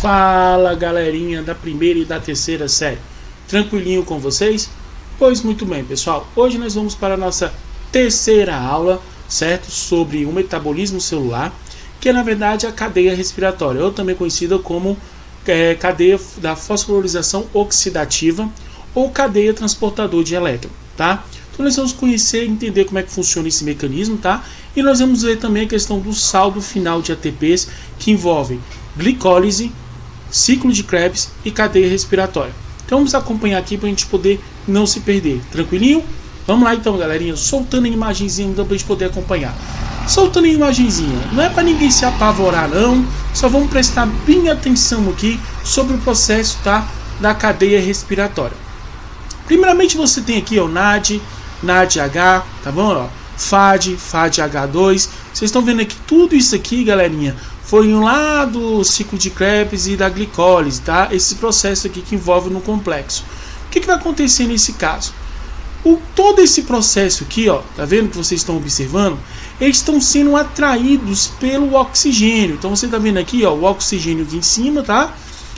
Fala galerinha da primeira e da terceira série, tranquilinho com vocês? Pois muito bem pessoal, hoje nós vamos para a nossa terceira aula, certo? Sobre o metabolismo celular, que é na verdade a cadeia respiratória, ou também conhecida como cadeia da fosforilação oxidativa ou cadeia transportador de elétron, tá? Então nós vamos conhecer e entender como é que funciona esse mecanismo, tá? E nós vamos ver também a questão do saldo final de ATPs, que envolve glicólise, ciclo de Krebs e cadeia respiratória. Então vamos acompanhar aqui para a gente poder não se perder. Tranquilinho? Vamos lá então, galerinha. Soltando a imagenzinha então para a gente poder acompanhar. Soltando a imagenzinha. Não é para ninguém se apavorar não. Só vamos prestar bem atenção aqui sobre o processo, tá, da cadeia respiratória. Primeiramente você tem aqui o NAD, NADH, tá bom? Ó, FAD, FADH2. Vocês estão vendo aqui tudo isso aqui, galerinha, foi lá do ciclo de Krebs e da glicólise, tá? Esse processo aqui que envolve no complexo. O que vai acontecer nesse caso? Todo esse processo aqui, ó, tá vendo que vocês estão observando? Eles estão sendo atraídos pelo oxigênio. Então você tá vendo aqui, ó, o oxigênio aqui em cima, tá?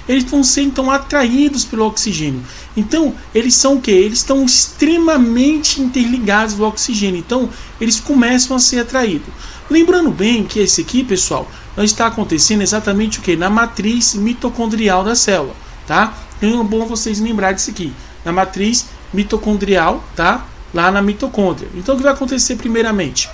Eles estão sendo então atraídos pelo oxigênio. Então, eles são o quê? Eles estão extremamente interligados ao oxigênio. Então, eles começam a ser atraídos. Lembrando bem que esse aqui, pessoal, está acontecendo exatamente o que? Na matriz mitocondrial da célula, tá? Então é bom vocês lembrarem disso aqui. Na matriz mitocondrial, tá? Lá na mitocôndria. Então o que vai acontecer primeiramente?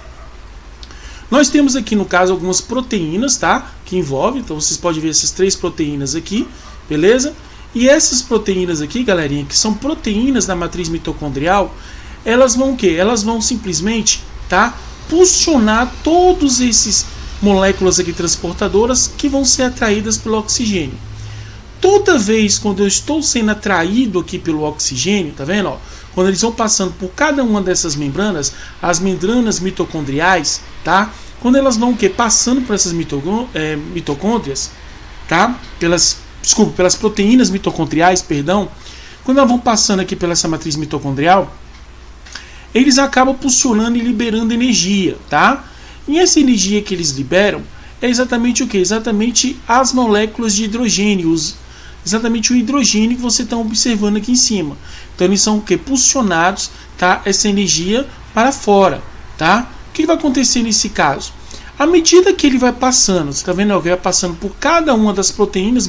Nós temos aqui no caso algumas proteínas, tá? Que envolvem, então vocês podem ver essas três proteínas aqui, beleza? E essas proteínas aqui, galerinha, que são proteínas da matriz mitocondrial, elas vão o quê? Elas vão simplesmente, tá? Pulsionar todos esses moléculas aqui transportadoras que vão ser atraídas pelo oxigênio. Toda vez quando eu estou sendo atraído aqui pelo oxigênio, tá vendo? Ó, quando eles vão passando por cada uma dessas membranas, as membranas mitocondriais, tá? Quando elas vão o quê? Passando por essas mitocôndrias, tá? Pelas proteínas mitocondriais, perdão. Quando elas vão passando aqui pela essa matriz mitocondrial, eles acabam pulsionando e liberando energia, tá? E essa energia que eles liberam é exatamente o que? Exatamente as moléculas de hidrogênio, exatamente o hidrogênio que você está observando aqui em cima. Então eles são o que? Pulsionados, tá? Essa energia para fora, tá? O que vai acontecer nesse caso? À medida que ele vai passando, você está vendo? Ele vai passando por cada uma das proteínas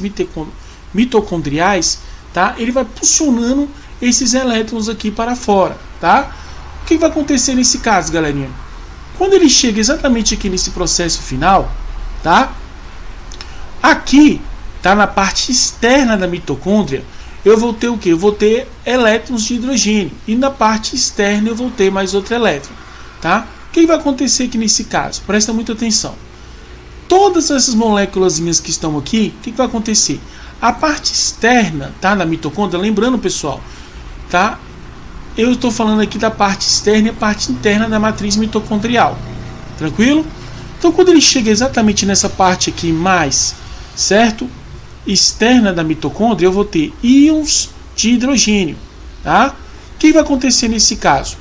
mitocondriais, tá? Ele vai pulsionando esses elétrons aqui para fora, tá? O que vai acontecer nesse caso, galerinha? Quando ele chega exatamente aqui nesse processo final, tá? Aqui, tá, na parte externa da mitocôndria, eu vou ter o que? Eu vou ter elétrons de hidrogênio. E na parte externa eu vou ter mais outro elétron, tá? O que vai acontecer aqui nesse caso? Presta muita atenção. Todas essas moléculas que estão aqui, o que vai acontecer? A parte externa, tá, da mitocôndria, lembrando, pessoal, tá? Eu estou falando aqui da parte externa e a parte interna da matriz mitocondrial. Tranquilo? Então, quando ele chega exatamente nessa parte aqui mais, certo? Externa da mitocôndria, eu vou ter íons de hidrogênio, tá? O que vai acontecer nesse caso?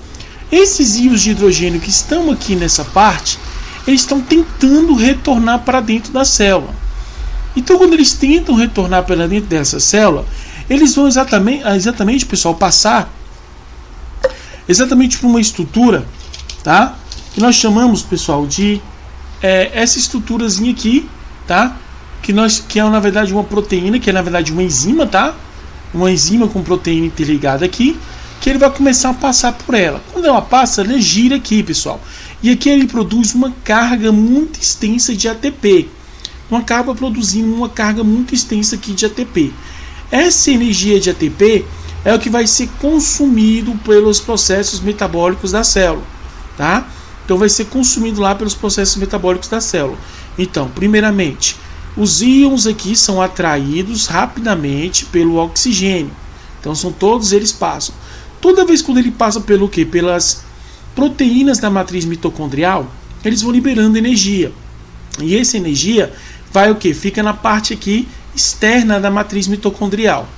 Esses íons de hidrogênio que estão aqui nessa parte, eles estão tentando retornar para dentro da célula. Então, quando eles tentam retornar para dentro dessa célula, eles vão exatamente, pessoal, passar exatamente por uma estrutura, tá? Que nós chamamos, pessoal, de essa estruturazinha aqui, tá? Que é na verdade uma proteína, que é na verdade uma enzima, tá? Uma enzima com proteína interligada aqui, que ele vai começar a passar por ela. Quando ela passa, ela gira aqui, pessoal. E aqui ele produz uma carga muito extensa de ATP. Então acaba produzindo uma carga muito extensa aqui de ATP. Essa energia de ATP é o que vai ser consumido pelos processos metabólicos da célula, tá? Então vai ser consumido lá pelos processos metabólicos da célula. Então, primeiramente, os íons aqui são atraídos rapidamente pelo oxigênio. Então são todos eles passam. Toda vez quando ele passa pelo quê? Pelas proteínas da matriz mitocondrial, eles vão liberando energia. E essa energia vai o quê? Fica na parte aqui externa da matriz mitocondrial.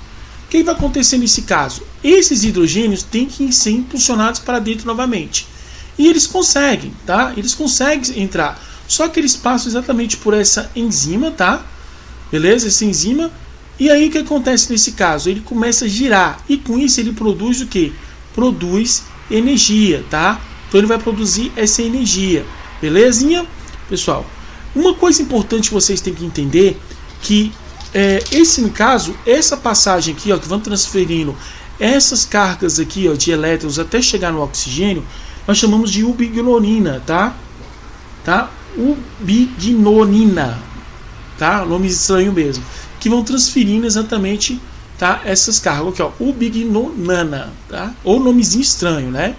O que vai acontecer nesse caso? Esses hidrogênios têm que ser impulsionados para dentro novamente. E eles conseguem, tá? Eles conseguem entrar. Só que eles passam exatamente por essa enzima, tá? beleza? Essa enzima. E aí o que acontece nesse caso? Ele começa a girar e com isso ele produz o que? Produz energia, tá? Então ele vai produzir essa energia, belezinha? Pessoal, uma coisa importante que vocês têm que entender que esse, no caso, essa passagem aqui, ó, que vão transferindo essas cargas aqui, ó, de elétrons até chegar no oxigênio, nós chamamos de ubignonina, tá? Ubignonina, tá? Nome estranho mesmo. Que vão transferindo exatamente, tá, essas cargas aqui, ó, ubignonana, tá? Ou nomezinho estranho, né?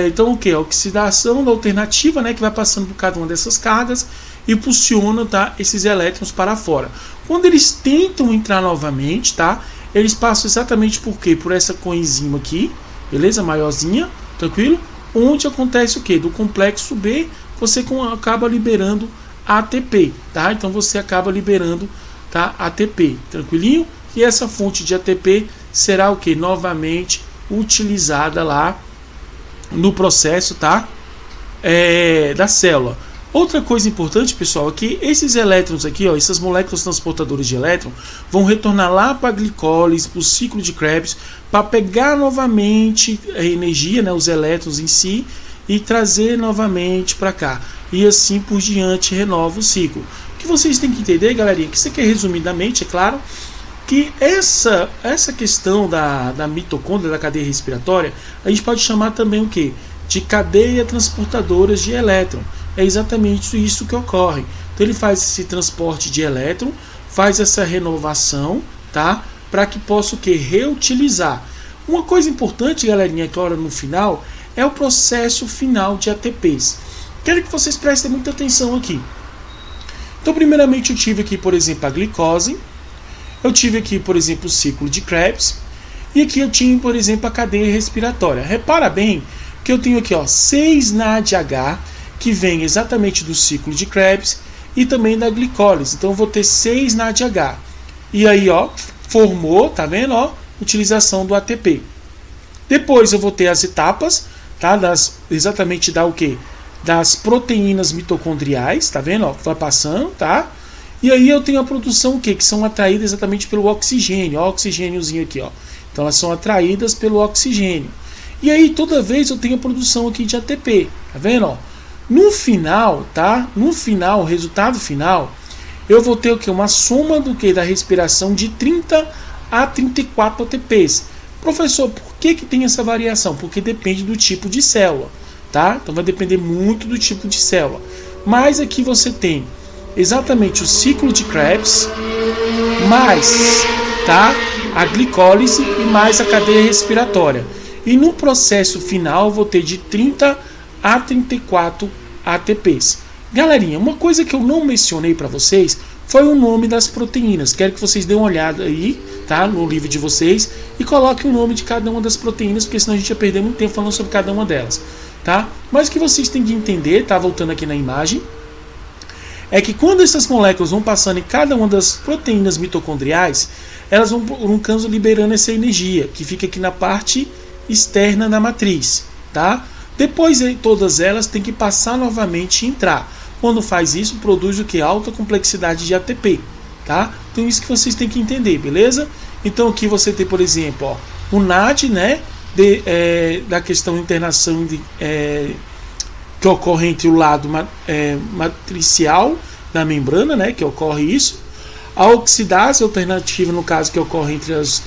Então o que? A oxidação da alternativa, né, que vai passando por cada uma dessas cargas e impulsiona, tá, esses elétrons para fora. Quando eles tentam entrar novamente, tá, eles passam exatamente por quê? Por essa coenzima aqui, beleza? Maiorzinha, tranquilo? Onde acontece o que? Do complexo B, você acaba liberando ATP, tá? Então você acaba liberando, tá, ATP, tranquilinho? E essa fonte de ATP será o que? Novamente utilizada lá no processo, tá? Da célula. Outra coisa importante, pessoal, é que esses elétrons aqui, ó, essas moléculas transportadoras de elétron, vão retornar lá para a glicólise, para o ciclo de Krebs, para pegar novamente a energia, né, os elétrons em si, e trazer novamente para cá. E assim por diante, renova o ciclo. O que vocês têm que entender, galerinha, que isso aqui é resumidamente, é claro, que essa questão da mitocôndria, da cadeia respiratória, a gente pode chamar também o que? De cadeia transportadora de elétron. É exatamente isso que ocorre. Então ele faz esse transporte de elétron, faz essa renovação, tá? Para que possa o que? Reutilizar. Uma coisa importante, galerinha, que agora no final, é o processo final de ATPs. Quero que vocês prestem muita atenção aqui. Então, primeiramente, eu tive aqui, por exemplo, a glicose. Eu tive aqui, por exemplo, o ciclo de Krebs. E aqui eu tinha, por exemplo, a cadeia respiratória. Repara bem que eu tenho aqui, ó, 6-NADH, que vem exatamente do ciclo de Krebs e também da glicólise. Então eu vou ter 6-NADH. E aí, ó, formou, tá vendo, ó, utilização do ATP. Depois eu vou ter as etapas, tá, exatamente da o quê? Das proteínas mitocondriais, tá vendo, ó, vai passando, tá? E aí eu tenho a produção o quê? Que são atraídas exatamente pelo oxigênio, ó, oxigêniozinho aqui, ó. Então elas são atraídas pelo oxigênio. E aí toda vez eu tenho a produção aqui de ATP, tá vendo, ó? No final, tá? No final, o resultado final, eu vou ter o que? Uma soma do que? Da respiração de 30 a 34 ATPs. Professor, por que tem essa variação? Porque depende do tipo de célula, tá? Então vai depender muito do tipo de célula. Mas aqui você tem exatamente o ciclo de Krebs, mais, tá, a glicólise e mais a cadeia respiratória. E no processo final eu vou ter de 30 a 34 ATPs. Galerinha, uma coisa que eu não mencionei para vocês foi o nome das proteínas. Quero que vocês dêem uma olhada aí, tá, no livro de vocês e coloquem o nome de cada uma das proteínas, porque senão a gente ia perder muito tempo falando sobre cada uma delas, tá? Mas o que vocês têm que entender, tá, voltando aqui na imagem, é que quando essas moléculas vão passando em cada uma das proteínas mitocondriais, elas vão, no caso, liberando essa energia, que fica aqui na parte externa da matriz, tá? Depois, todas elas têm que passar novamente e entrar. Quando faz isso, produz o que? Alta complexidade de ATP, tá? Então, isso que vocês têm que entender, beleza? Então, aqui você tem, por exemplo, ó, o NAD, né? Da questão de internação que ocorre entre o lado matricial da membrana, né? Que ocorre isso. A oxidase alternativa, no caso, que ocorre entre as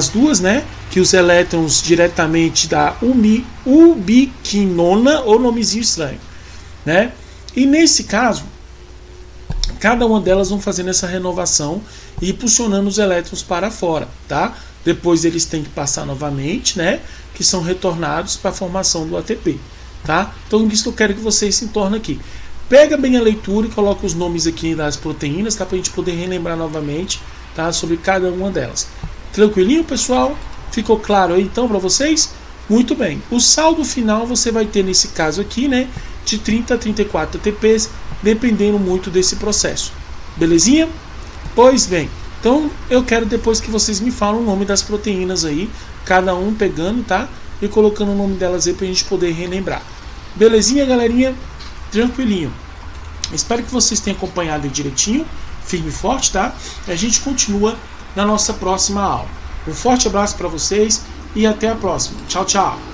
duas, né? Que os elétrons diretamente da ubiquinona, ou nomezinho estranho, né? E nesse caso, cada uma delas vão fazendo essa renovação e impulsionando os elétrons para fora, tá? Depois eles têm que passar novamente, né? Que são retornados para a formação do ATP, tá? Então isso que eu quero que vocês se tornem aqui. Pega bem a leitura e coloca os nomes aqui das proteínas, tá? Para a gente poder relembrar novamente, tá? Sobre cada uma delas. Tranquilinho, pessoal? Ficou claro aí então para vocês? Muito bem. O saldo final você vai ter nesse caso aqui, né? De 30 a 34 ATPs, dependendo muito desse processo. Belezinha? Pois bem. Então eu quero depois que vocês me falem o nome das proteínas aí, cada um pegando, tá? E colocando o nome delas aí pra gente poder relembrar. Belezinha, galerinha? Tranquilinho. Espero que vocês tenham acompanhado aí direitinho. firme e forte, tá? E a gente continua na nossa próxima aula. Um forte abraço para vocês e até a próxima. Tchau, tchau!